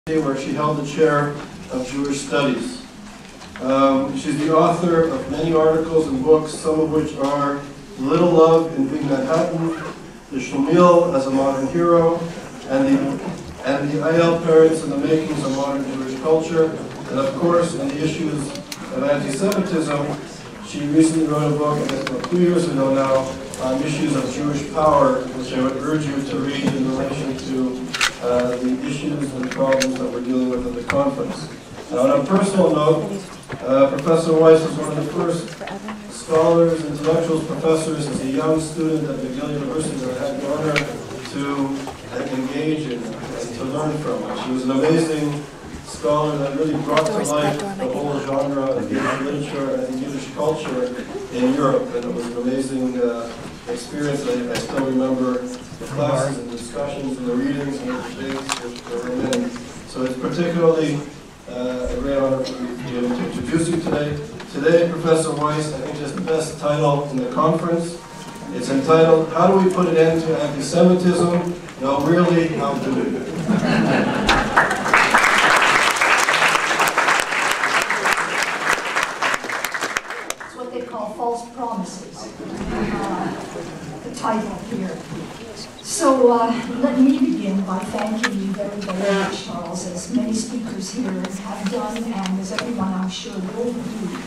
where she held the chair of Jewish Studies. She's the author of many articles and books, some of which are Little Love in Big Manhattan, The Shlemiel as a Modern Hero, and the Yale Parents and the Makings of Modern Jewish Culture, and of course, in the issues of anti-Semitism. She recently wrote a book, I guess about 2 years ago now, on issues of Jewish power, which I would urge you to read in relation to the issues and problems that we're dealing with at the conference. Now, on a personal note, Professor Wisse was one of the first scholars, intellectuals, professors as a young student at Yale University that I had the honor to engage in and to learn from. She was an amazing scholar that really brought to life the whole genre of Yiddish literature and Yiddish culture in Europe, and it was an amazing experience. I still remember the classes and discussions and the readings and the debates which were many. So it's particularly a great honor for me to be able to introduce you today. Today, Professor Wisse, I think, is the best title in the conference. It's entitled, How Do We Put an End to Anti-Semitism? No, really, how do we? It's what they call false promises, the title here. So let me begin by thanking you very, very much, Charles, as many speakers here have done, and as everyone I'm sure will do.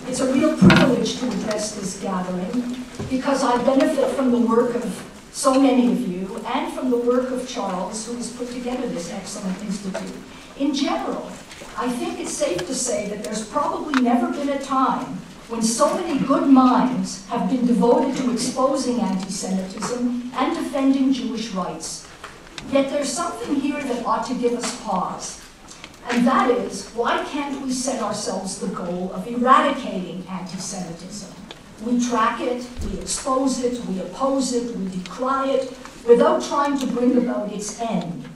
It's a real privilege to address this gathering, because I benefit from the work of so many of you, and from the work of Charles, who has put together this excellent institute. In general, I think it's safe to say that there's probably never been a time when so many good minds have been devoted to exposing anti-Semitism and defending Jewish rights. Yet there's something here that ought to give us pause. And that is, why can't we set ourselves the goal of eradicating anti-Semitism? We track it, we expose it, we oppose it, we decry it, without trying to bring about its end.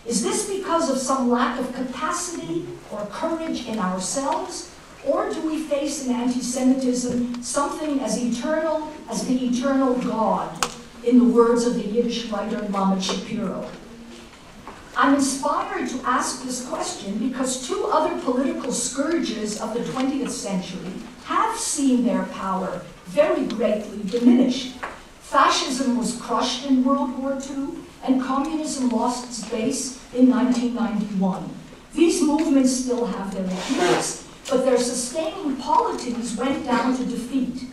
Is this because of some lack of capacity or courage in ourselves? Or do we face in anti-Semitism something as eternal as the eternal God, in the words of the Yiddish writer Lamed Shapiro? I'm inspired to ask this question because two other political scourges of the 20th century have seen their power very greatly diminished. Fascism was crushed in World War II, and communism lost its base in 1991. These movements still have their adherents, but their sustaining polities went down to defeat.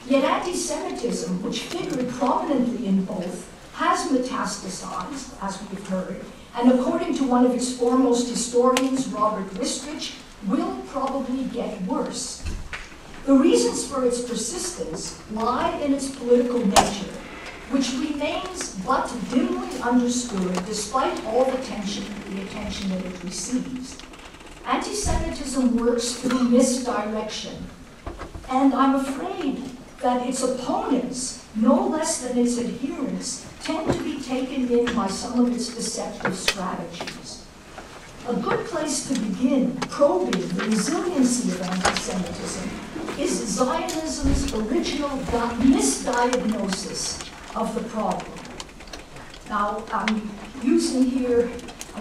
Yet anti-Semitism, which figured prominently in both, has metastasized, as we've heard, and according to one of its foremost historians, Robert Wistrich, will probably get worse. The reasons for its persistence lie in its political nature, which remains but dimly understood despite all the attention that it receives. Anti-Semitism works through misdirection, and I'm afraid that its opponents, no less than its adherents, tend to be taken in by some of its deceptive strategies. A good place to begin probing the resiliency of anti-Semitism is Zionism's original misdiagnosis of the problem. Now, I'm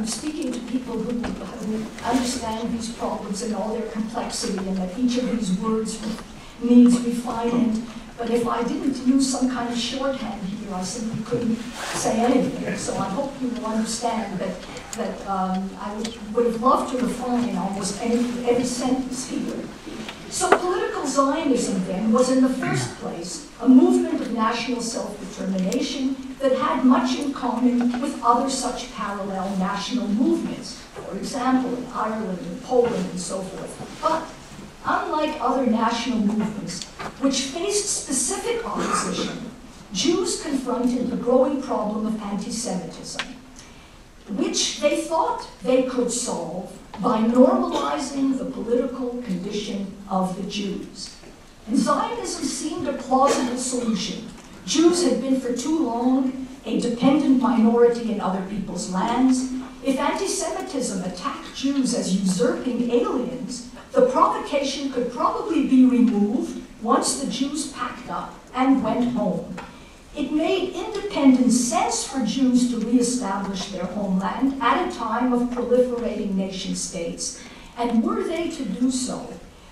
speaking to people who understand these problems in all their complexity, and that each of these words needs refinement. But if I didn't use some kind of shorthand here, I simply couldn't say anything. So I hope you will understand that I would have loved to refine almost every sentence here. So political Zionism, then, was in the first place a movement of national self-determination that had much in common with other such parallel national movements, for example, in Ireland and Poland and so forth. But unlike other national movements, which faced specific opposition, Jews confronted the growing problem of anti-Semitism, which they thought they could solve by normalizing the political condition of the Jews. And Zionism seemed a plausible solution. Jews had been for too long a dependent minority in other people's lands. If anti-Semitism attacked Jews as usurping aliens, the provocation could probably be removed once the Jews packed up and went home. It made independent sense for Jews to reestablish their homeland at a time of proliferating nation-states, and were they to do so,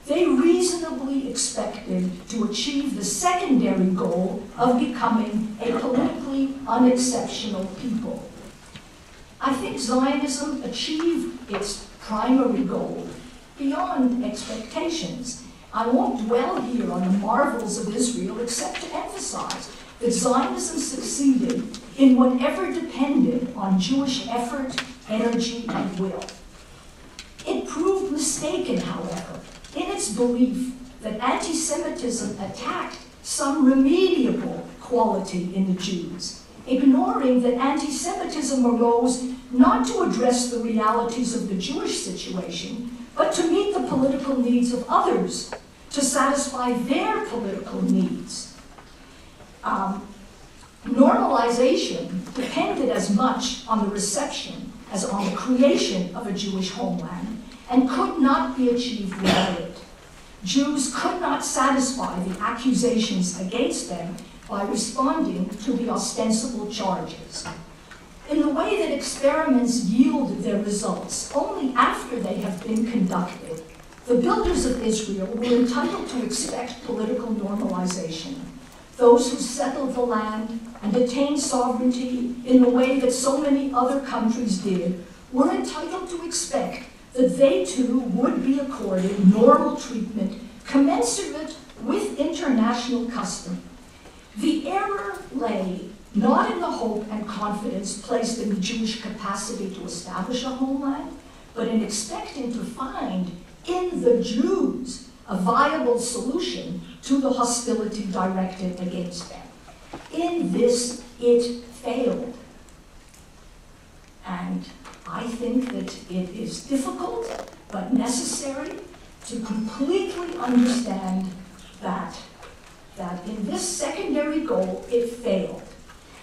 they reasonably expected to achieve the secondary goal of becoming a politically unexceptional people. I think Zionism achieved its primary goal beyond expectations. I won't dwell here on the marvels of Israel except to emphasize that Zionism succeeded in whatever depended on Jewish effort, energy, and will. It proved mistaken, however, in its belief that anti-Semitism attacked some remediable quality in the Jews, ignoring that anti-Semitism arose not to address the realities of the Jewish situation, but to meet the political needs of others, to satisfy their political needs. Normalization depended as much on the reception as on the creation of a Jewish homeland, and could not be achieved without it. Jews could not satisfy the accusations against them by responding to the ostensible charges. In the way that experiments yield their results only after they have been conducted, the builders of Israel were entitled to expect political normalization. Those who settled the land and attained sovereignty in the way that so many other countries did were entitled to expect that they too would be accorded normal treatment commensurate with international custom. The error lay not in the hope and confidence placed in the Jewish capacity to establish a homeland, but in expecting to find in the Jews a viable solution to the hostility directed against them. In this, it failed. And I think that it is difficult but necessary to completely understand that in this secondary goal, it failed.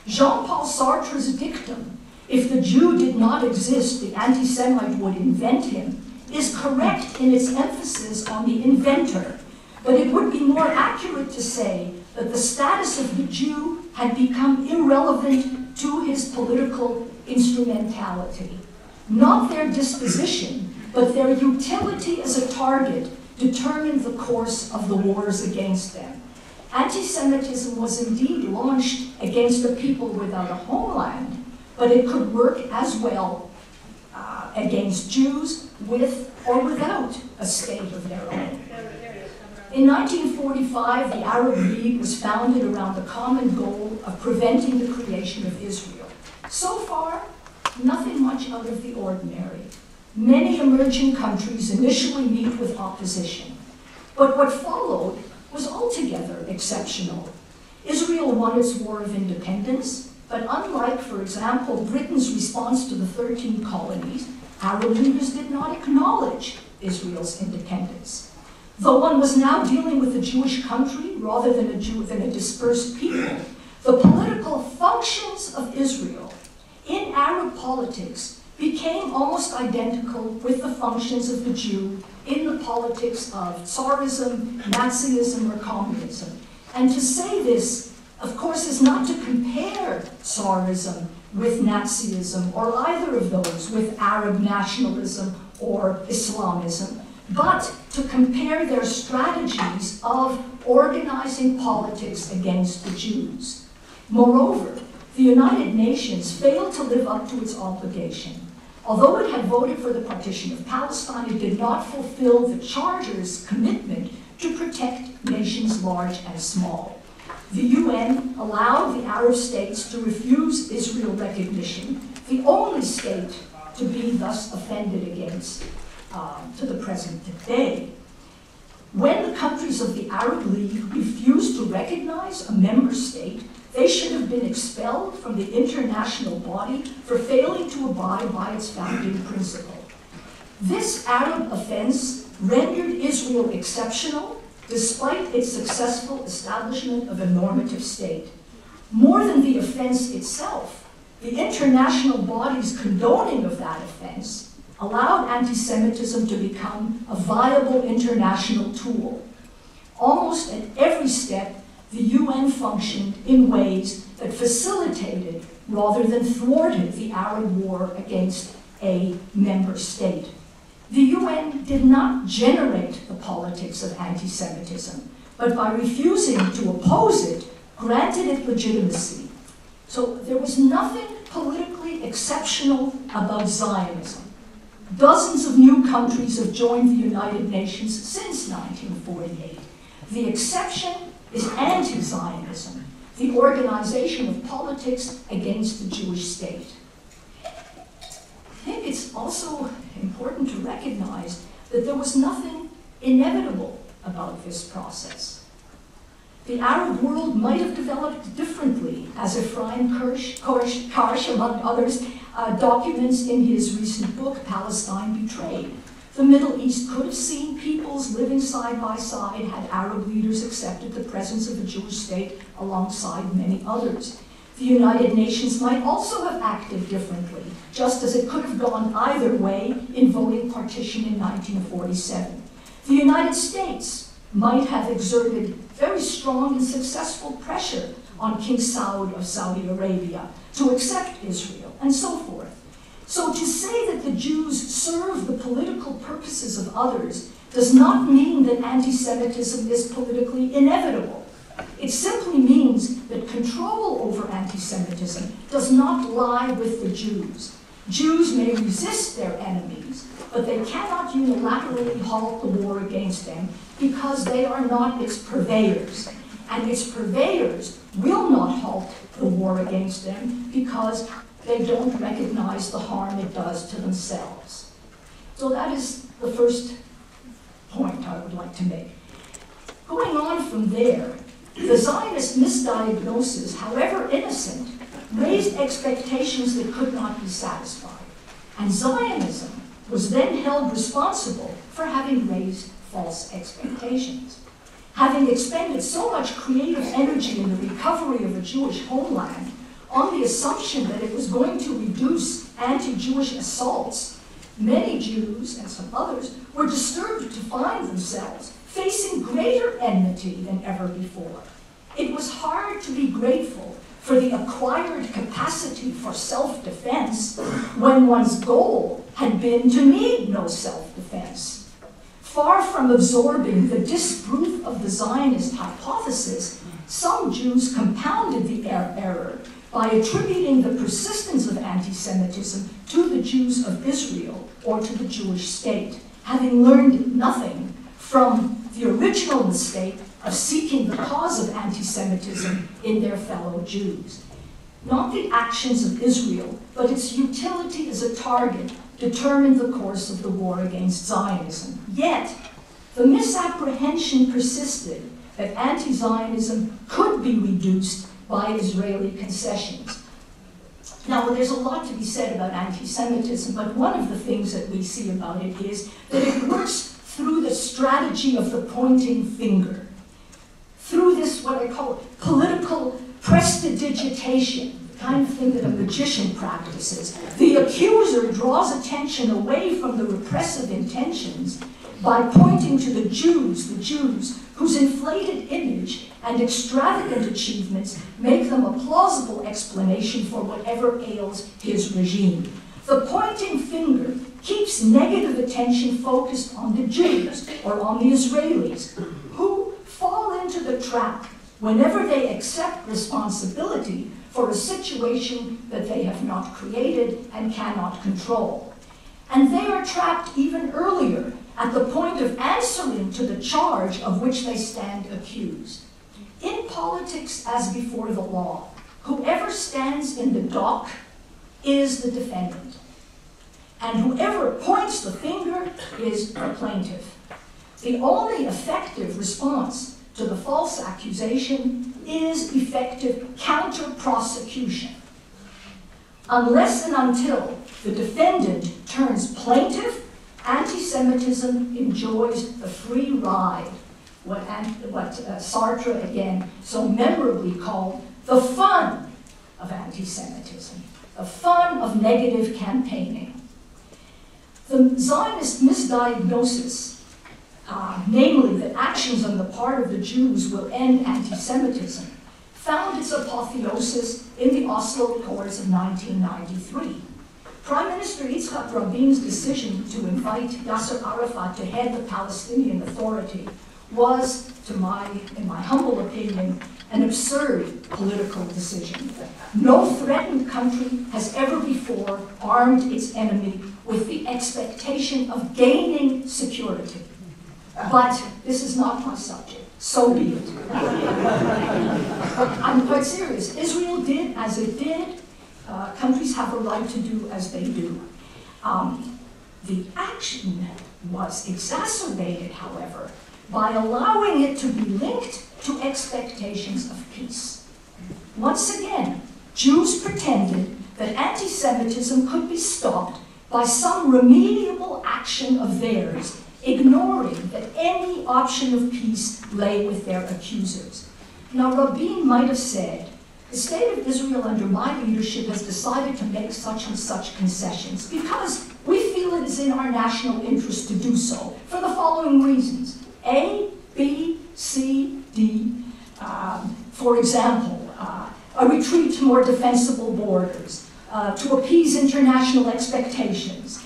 Jean-Paul Sartre's dictum, "If the Jew did not exist, the anti-Semite would invent him," is correct in its emphasis on the inventor, but it would be more accurate to say that the status of the Jew had become irrelevant to his political instrumentality. Not their disposition, but their utility as a target determined the course of the wars against them. Anti-Semitism was indeed launched against a people without a homeland, but it could work as well against Jews with or without a state of their own. In 1945, the Arab League was founded around the common goal of preventing the creation of Israel. So far, nothing much out of the ordinary. Many emerging countries initially meet with opposition, but what followed was altogether exceptional. Israel won its war of independence, but unlike, for example, Britain's response to the 13 colonies, Arab leaders did not acknowledge Israel's independence. Though one was now dealing with a Jewish country rather than a dispersed people, the political functions of Israel in Arab politics became almost identical with the functions of the Jew in the politics of Tsarism, Nazism, or communism. And to say this, of course, is not to compare Tsarism with Nazism, or either of those with Arab nationalism or Islamism, but to compare their strategies of organizing politics against the Jews. Moreover, the United Nations failed to live up to its obligation. Although it had voted for the partition of Palestine, it did not fulfill the Charter's commitment to protect nations large and small. The UN allowed the Arab states to refuse Israel recognition, the only state to be thus offended against to the present day. When the countries of the Arab League refused to recognize a member state, they should have been expelled from the international body for failing to abide by its founding principle. This Arab offense rendered Israel exceptional despite its successful establishment of a normative state. More than the offense itself, the international body's condoning of that offense allowed anti-Semitism to become a viable international tool. Almost at every step, the UN functioned in ways that facilitated rather than thwarted the Arab war against a member state. The UN did not generate the politics of anti-Semitism, but by refusing to oppose it, granted it legitimacy. So there was nothing politically exceptional about Zionism. Dozens of new countries have joined the United Nations since 1948. The exception is anti-Zionism, the organization of politics against the Jewish state. I think it's also important to recognize that there was nothing inevitable about this process. The Arab world might have developed differently, as Ephraim Karsh, among others, documents in his recent book, Palestine Betrayed. The Middle East could have seen peoples living side by side had Arab leaders accepted the presence of a Jewish state alongside many others. The United Nations might also have acted differently, just as it could have gone either way in voting partition in 1947. The United States might have exerted very strong and successful pressure on King Saud of Saudi Arabia to accept Israel, and so forth. So to say that the Jews serve the political purposes of others does not mean that anti-Semitism is politically inevitable. It simply means that control over anti-Semitism does not lie with the Jews. Jews may resist their enemies, but they cannot unilaterally halt the war against them because they are not its purveyors. And its purveyors will not halt the war against them because they don't recognize the harm it does to themselves. So that is the first point I would like to make. Going on from there, the Zionist misdiagnosis, however innocent, raised expectations that could not be satisfied. And Zionism was then held responsible for having raised false expectations. Having expended so much creative energy in the recovery of a Jewish homeland on the assumption that it was going to reduce anti-Jewish assaults, many Jews and some others were disturbed to find themselves facing greater enmity than ever before. It was hard to be grateful for the acquired capacity for self-defense when one's goal had been to need no self-defense. Far from absorbing the disproof of the Zionist hypothesis, some Jews compounded the error by attributing the persistence of anti-Semitism to the Jews of Israel or to the Jewish state, having learned nothing from the original mistake of seeking the cause of anti-Semitism in their fellow Jews. Not the actions of Israel, but its utility as a target determined the course of the war against Zionism. Yet, the misapprehension persisted that anti-Zionism could be reduced by Israeli concessions. Now, there's a lot to be said about anti-Semitism, but one of the things that we see about it is that it works through the strategy of the pointing finger, through this, what I call political prestidigitation, the kind of thing that a magician practices. The accuser draws attention away from the repressive intentions by pointing to the Jews whose inflated image and extravagant achievements make them a plausible explanation for whatever ails his regime. The pointing finger keeps negative attention focused on the Jews or on the Israelis, who fall into the trap whenever they accept responsibility for a situation that they have not created and cannot control. And they are trapped even earlier, at the point of answering to the charge of which they stand accused. In politics, as before the law, whoever stands in the dock is the defendant, and whoever points the finger is the plaintiff. The only effective response to the false accusation is effective counter-prosecution. Unless and until the defendant turns plaintiff, anti-Semitism enjoys the free ride, what Sartre, again, so memorably called the fun of anti-Semitism, the fun of negative campaigning. The Zionist misdiagnosis namely that actions on the part of the Jews will end anti-Semitism, found its apotheosis in the Oslo Accords of 1993. Prime Minister Yitzhak Rabin's decision to invite Yasser Arafat to head the Palestinian Authority was, in my humble opinion, an absurd political decision. No threatened country has ever before armed its enemy with the expectation of gaining security. But this is not my subject, so be it. I'm quite serious. Israel did as it did. Countries have a right to do as they do. The action was exacerbated, however, by allowing it to be linked to expectations of peace. Once again, Jews pretended that anti-Semitism could be stopped by some remediable action of theirs, ignoring that any option of peace lay with their accusers. Now, Rabin might have said, the state of Israel under my leadership has decided to make such and such concessions because we feel it is in our national interest to do so for the following reasons. A, B, C, D. For example, a retreat to more defensible borders, to appease international expectations,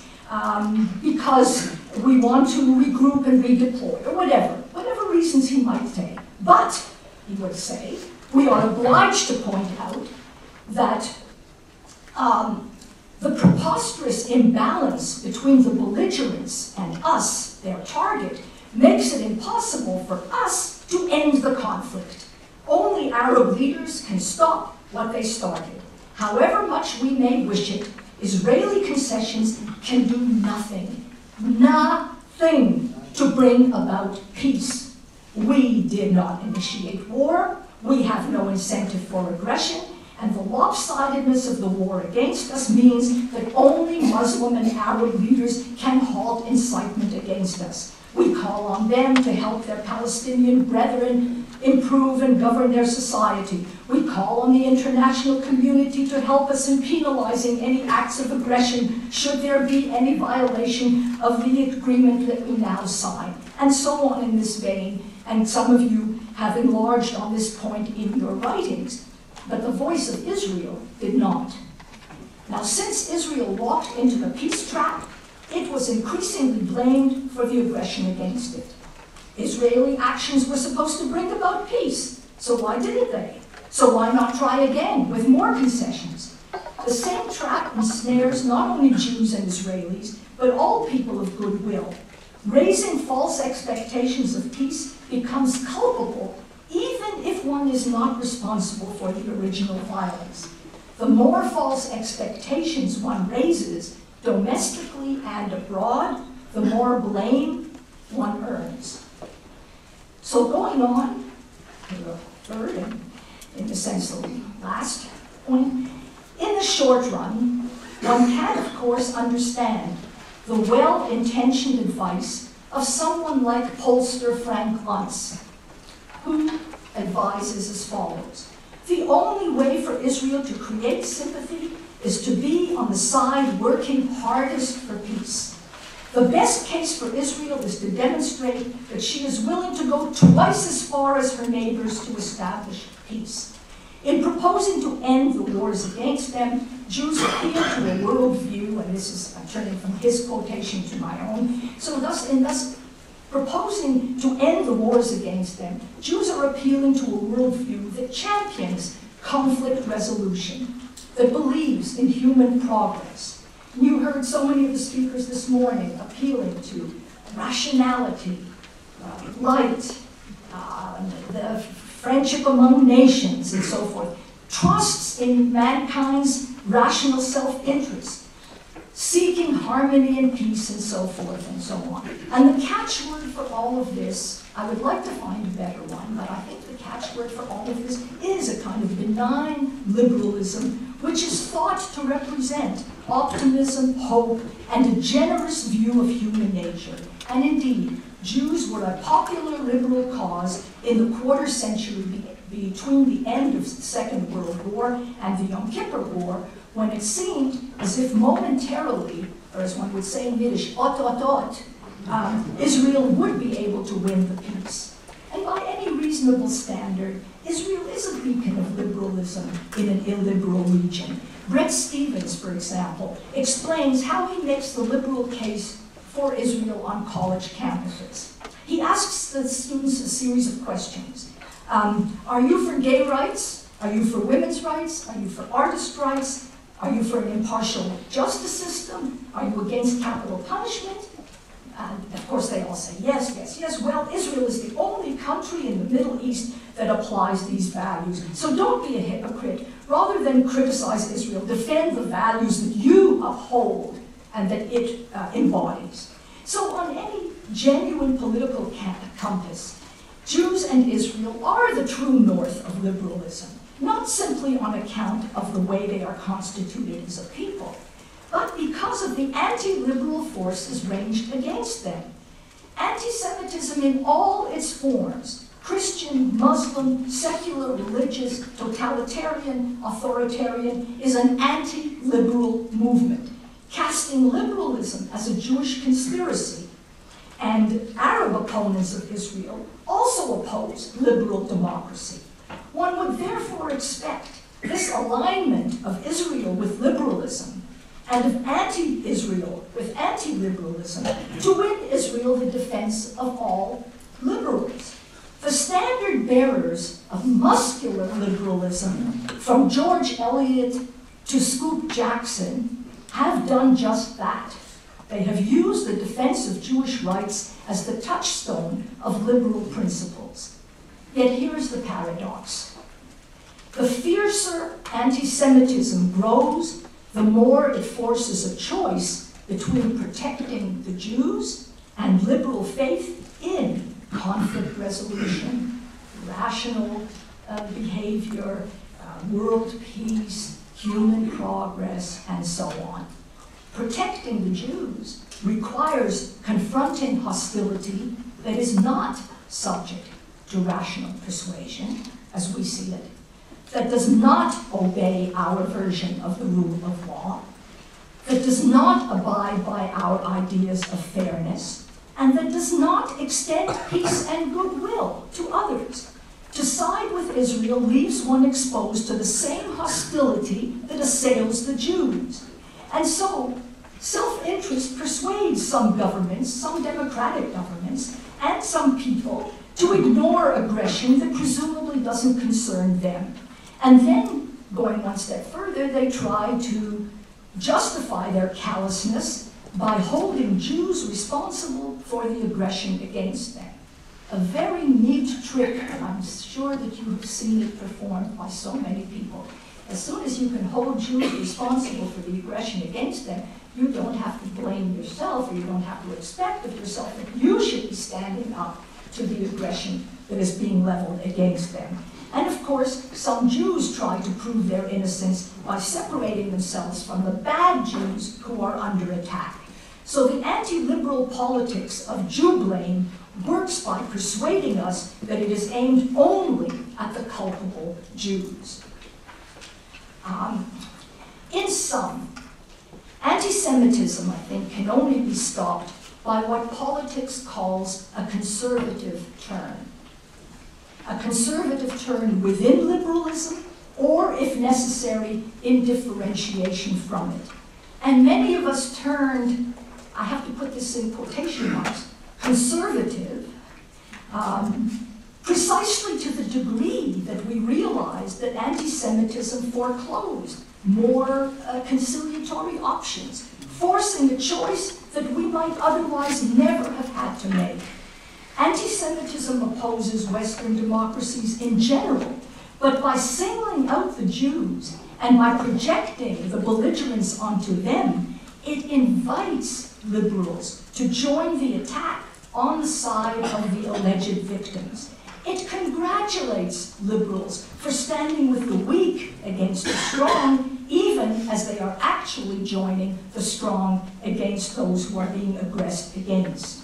because we want to regroup and redeploy, or whatever reasons he might say. But, he would say, we are obliged to point out that the preposterous imbalance between the belligerents and us, their target, makes it impossible for us to end the conflict. Only Arab leaders can stop what they started. However much we may wish it, Israeli concessions can do nothing to bring about peace. We did not initiate war. We have no incentive for aggression, and the lopsidedness of the war against us means that only Muslim and Arab leaders can halt incitement against us. We call on them to help their Palestinian brethren improve and govern their society. We call on the international community to help us in penalizing any acts of aggression should there be any violation of the agreement that we now sign, and so on in this vein. And some of you have enlarged on this point in your writings, but the voice of Israel did not. Now, since Israel walked into the peace trap, it was increasingly blamed for the aggression against it. Israeli actions were supposed to bring about peace, so why didn't they? So why not try again with more concessions? The same trap ensnares not only Jews and Israelis, but all people of goodwill. Raising false expectations of peace becomes culpable even if one is not responsible for the original violence. The more false expectations one raises, domestically and abroad, the more blame one earns. So going on to the third and, in a sense, the last point, in the short run, one can, of course, understand the well-intentioned advice of someone like pollster Frank Luntz, who advises as follows: the only way for Israel to create sympathy is to be on the side working hardest for peace. The best case for Israel is to demonstrate that she is willing to go twice as far as her neighbors to establish peace. In proposing to end the wars against them, Jews appeal to a worldview, and this is, I'm turning from his quotation to my own, so in thus proposing to end the wars against them, Jews are appealing to a worldview that champions conflict resolution, that believes in human progress. You heard so many of the speakers this morning appealing to rationality, light, the friendship among nations, and so forth, trusts in mankind's rational self-interest, seeking harmony and peace, and so forth and so on. And the catchword for all of this, I would like to find a better one, but I think the catchword for all of this is a kind of benign liberalism, which is thought to represent optimism, hope, and a generous view of human nature. And indeed, Jews were a popular liberal cause in the quarter century between the end of the Second World War and the Yom Kippur War, when it seemed as if momentarily, or as one would say in Yiddish, ot, Israel would be able to win the peace. And by any reasonable standard, Israel is a beacon of liberalism in an illiberal region. Brett Stevens, for example, explains how he makes the liberal case for Israel on college campuses. He asks the students a series of questions. Are you for gay rights? Are you for women's rights? Are you for artist rights? Are you for an impartial justice system? Are you against capital punishment? And of course they all say yes, yes, yes. Well, Israel is the only country in the Middle East that applies these values. So don't be a hypocrite. Rather than criticize Israel, defend the values that you uphold and that it embodies. So on any genuine political compass, Jews and Israel are the true north of liberalism, not simply on account of the way they are constituted as a people, but because of the anti-liberal forces ranged against them. Anti-Semitism in all its forms, Christian, Muslim, secular, religious, totalitarian, authoritarian, is an anti-liberal movement, casting liberalism as a Jewish conspiracy. And Arab opponents of Israel also oppose liberal democracy. One would therefore expect this alignment of Israel with liberalism and of anti-Israel with anti-liberalism to win Israel the defense of all liberals. The standard bearers of muscular liberalism, from George Eliot to Scoop Jackson, have done just that. They have used the defense of Jewish rights as the touchstone of liberal principles. Yet here's the paradox. The fiercer anti-Semitism grows the more it forces a choice between protecting the Jews and liberal faith in conflict resolution, rational behavior, world peace, human progress, and so on. Protecting the Jews requires confronting hostility that is not subject to rational persuasion, as we see it, that does not obey our version of the rule of law, that does not abide by our ideas of fairness, and that does not extend peace and goodwill to others. To side with Israel leaves one exposed to the same hostility that assails the Jews. And so, self-interest persuades some governments, some democratic governments, and some people to ignore aggression that presumably doesn't concern them. And then, going one step further, they try to justify their callousness by holding Jews responsible for the aggression against them. A very neat trick, and I'm sure that you have seen it performed by so many people. As soon as you can hold Jews responsible for the aggression against them, you don't have to blame yourself, or you don't have to expect of yourself that you should be standing up to the aggression that is being leveled against them. And of course, some Jews try to prove their innocence by separating themselves from the bad Jews who are under attack. So the anti-liberal politics of Jew blame works by persuading us that it is aimed only at the culpable Jews. In sum, anti-Semitism, I think, can only be stopped by what politics calls a conservative turn. A conservative turn within liberalism, or, if necessary, in differentiation from it. And many of us turned, I have to put this in quotation marks, conservative, precisely to the degree that we realized that anti-Semitism foreclosed more conciliatory options, forcing a choice that we might otherwise never have had to make. Anti-Semitism opposes Western democracies in general, but by singling out the Jews and by projecting the belligerents onto them, it invites liberals to join the attack on the side of the alleged victims. It congratulates liberals for standing with the weak against the strong, even as they are actually joining the strong against those who are being aggressed against.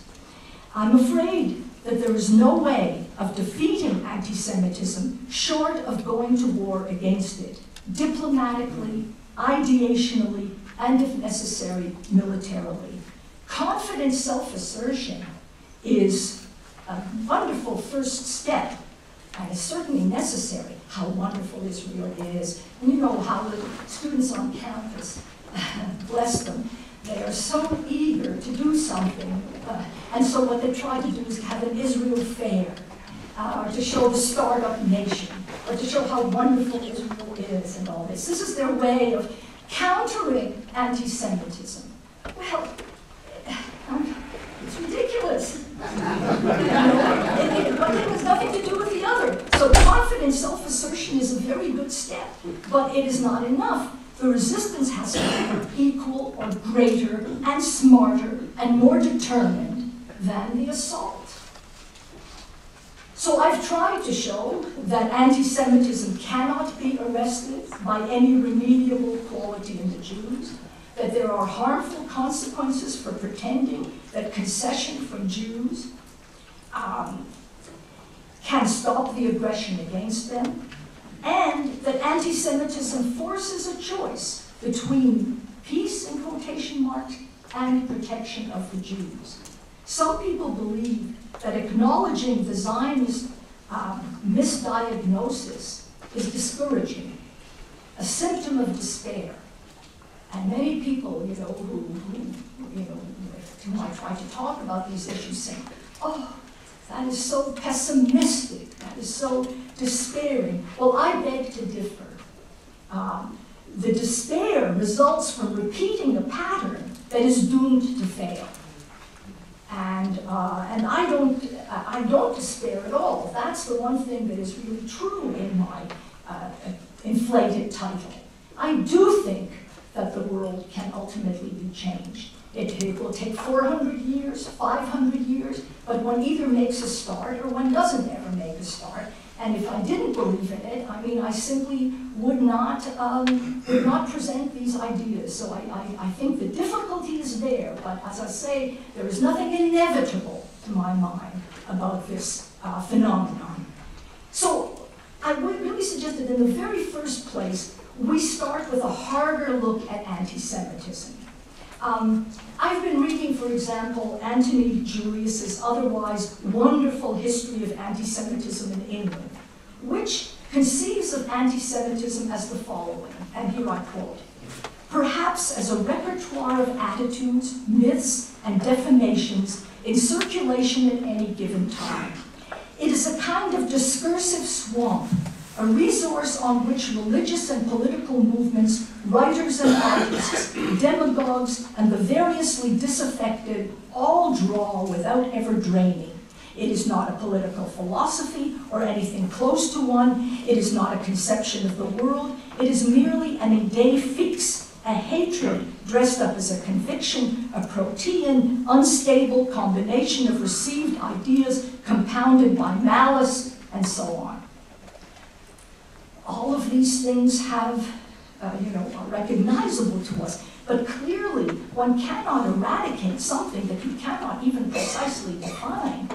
I'm afraid that there is no way of defeating anti-Semitism short of going to war against it, diplomatically, ideationally, and if necessary, militarily. confident self-assertion is a wonderful first step, and is certainly necessary. How wonderful Israel is. And you know how the students on campus, bless them, they are so eager to do something. And so what they try to do is have an Israel fair, or to show the startup nation, or to show how wonderful Israel is and all this. This is their way of countering anti-Semitism. Well, it's ridiculous. One thing has nothing to do with the other. So confident self-assertion is a very good step, but it is not enough. The resistance has to be equal or greater and smarter and more determined than the assault. So I've tried to show that anti-Semitism cannot be arrested by any remediable quality in the Jews, that there are harmful consequences for pretending that concession from Jews can stop the aggression against them, and that anti-Semitism forces a choice between peace, in quotation marks, and protection of the Jews. Some people believe that acknowledging the Zionist misdiagnosis is discouraging, a symptom of despair. And many people, you know, whom I try to talk about these issues say, oh, that is so pessimistic, that is so despairing. Well, I beg to differ. The despair results from repeating a pattern that is doomed to fail. And I don't despair at all. That's the one thing that is really true in my inflated title. I do think that the world can ultimately be changed. It will take 400 years, 500 years, but one either makes a start or one doesn't ever make a start. And if I didn't believe in it, I mean, I simply would not present these ideas. So I think the difficulty is there, but as I say, there is nothing inevitable to my mind about this phenomenon. So I would really suggest that in the very first place, we start with a harder look at anti-Semitism. I've been reading, for example, Antony Julius's otherwise wonderful history of anti-Semitism in England, which conceives of anti-Semitism as the following, and here I quote, "Perhaps as a repertoire of attitudes, myths, and defamations in circulation at any given time. It is a kind of discursive swamp, a resource on which religious and political movements, writers and artists, demagogues, and the variously disaffected all draw without ever draining. It is not a political philosophy or anything close to one. It is not a conception of the world. It is merely an idée fixe, a hatred dressed up as a conviction, a protean, unstable combination of received ideas compounded by malice, and so on." All of these things have, are recognizable to us, but clearly one cannot eradicate something that you cannot even precisely define.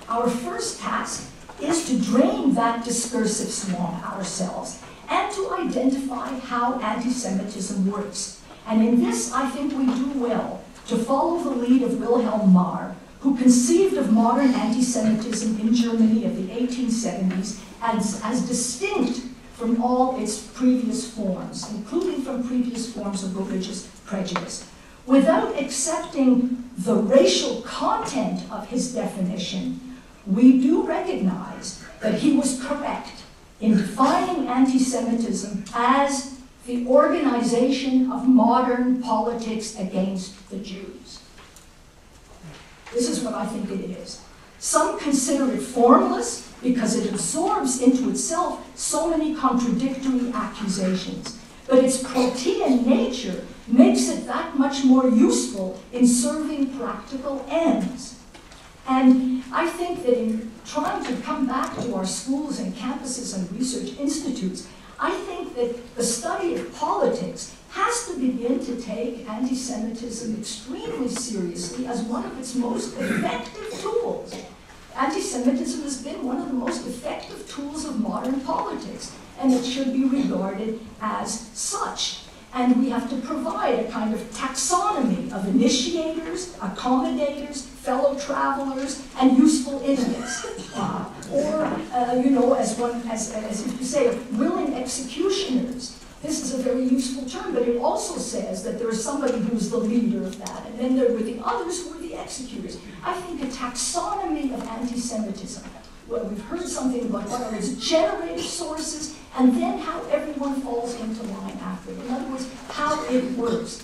Our first task is to drain that discursive swamp ourselves and to identify how anti-Semitism works. And in this, I think we do well to follow the lead of Wilhelm Marr, who conceived of modern anti-Semitism in Germany of the 1870s as distinct from all its previous forms, including from previous forms of religious prejudice. Without accepting the racial content of his definition, we do recognize that he was correct in defining anti-Semitism as the organization of modern politics against the Jews. This is what I think it is. Some consider it formless because it absorbs into itself so many contradictory accusations. But its protean nature makes it that much more useful in serving practical ends. And I think that in trying to come back to our schools and campuses and research institutes, I think that the study of politics has to begin to take anti-Semitism extremely seriously as one of its most effective tools. Anti-Semitism has been one of the most effective tools of modern politics, and it should be regarded as such. And we have to provide a kind of taxonomy of initiators, accommodators, fellow travelers, and useful idiots. You know, as if you say, willing executioners. This is a very useful term, but it also says that there is somebody who's the leader of that, and then there were the others who were the executors. I think a taxonomy of anti-Semitism, where we've heard something about what are its generative sources, and then how everyone falls into line after it. In other words, how it works,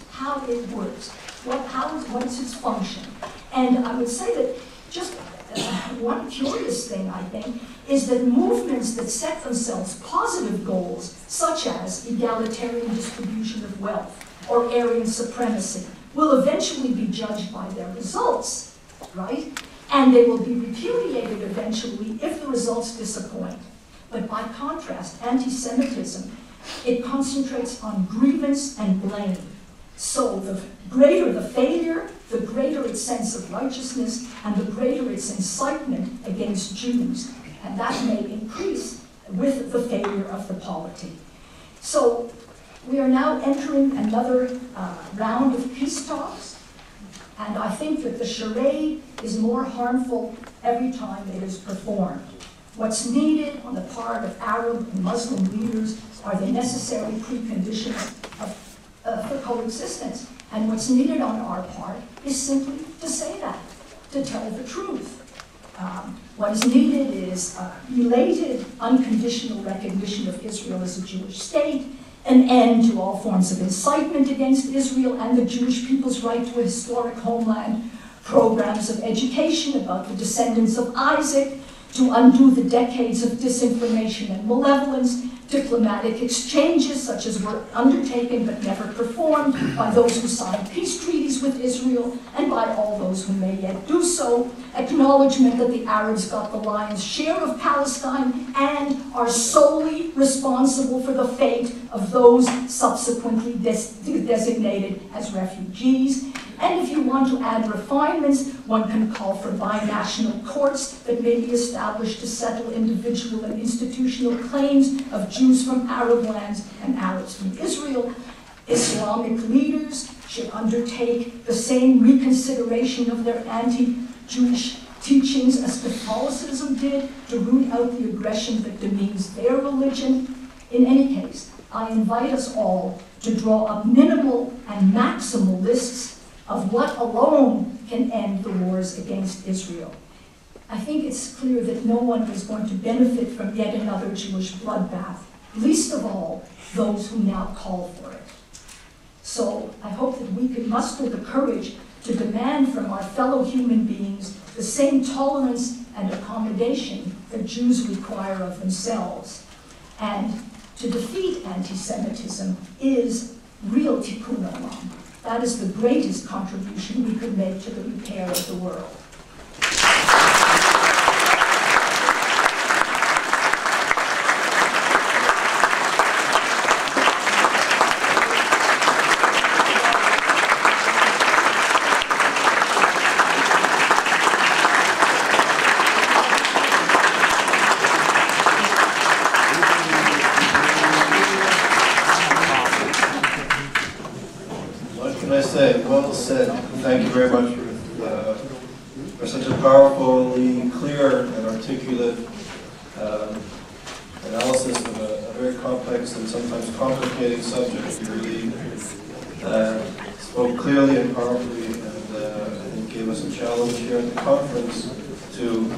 what is its function. And I would say that just one curious thing, I think, is that movements that set themselves positive goals, such as egalitarian distribution of wealth or Aryan supremacy, will eventually be judged by their results, right? And they will be repudiated eventually if the results disappoint. But by contrast, anti-Semitism, it concentrates on grievance and blame. So the greater the failure, the greater its sense of righteousness, and the greater its incitement against Jews. And that may increase with the failure of the polity. So we are now entering another round of peace talks. And I think that the charade is more harmful every time it is performed. What's needed on the part of Arab and Muslim leaders are the necessary preconditions for coexistence. And what's needed on our part is simply to say that, to tell the truth. What is needed is belated, unconditional recognition of Israel as a Jewish state, an end to all forms of incitement against Israel and the Jewish people's right to a historic homeland, programs of education about the descendants of Isaac, to undo the decades of disinformation and malevolence, diplomatic exchanges such as were undertaken but never performed by those who signed peace treaties with Israel and by all those who may yet do so, acknowledgement that the Arabs got the lion's share of Palestine and are solely responsible for the fate of those subsequently designated as refugees. And if you want to add refinements, one can call for binational courts that may be established to settle individual and institutional claims of Jews from Arab lands and Arabs from Israel. Islamic leaders should undertake the same reconsideration of their anti-Jewish teachings as Catholicism did to root out the aggression that demeans their religion. In any case, I invite us all to draw up minimal and maximal lists of what alone can end the wars against Israel. I think it's clear that no one is going to benefit from yet another Jewish bloodbath, least of all those who now call for it. So I hope that we can muster the courage to demand from our fellow human beings the same tolerance and accommodation that Jews require of themselves. And to defeat anti-Semitism is real tikkun olam. That is the greatest contribution we could make to the repair of the world. Well said. Thank you very much for such a powerfully clear and articulate analysis of a very complex and sometimes complicated subject. You really spoke clearly and powerfully, and I think gave us a challenge here at the conference to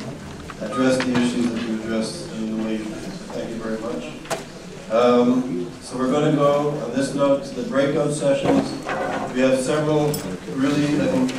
address the issues that you addressed in the way you did. Thank you very much. So we're going to go, on this note, to the breakout sessions. We have several really, I think,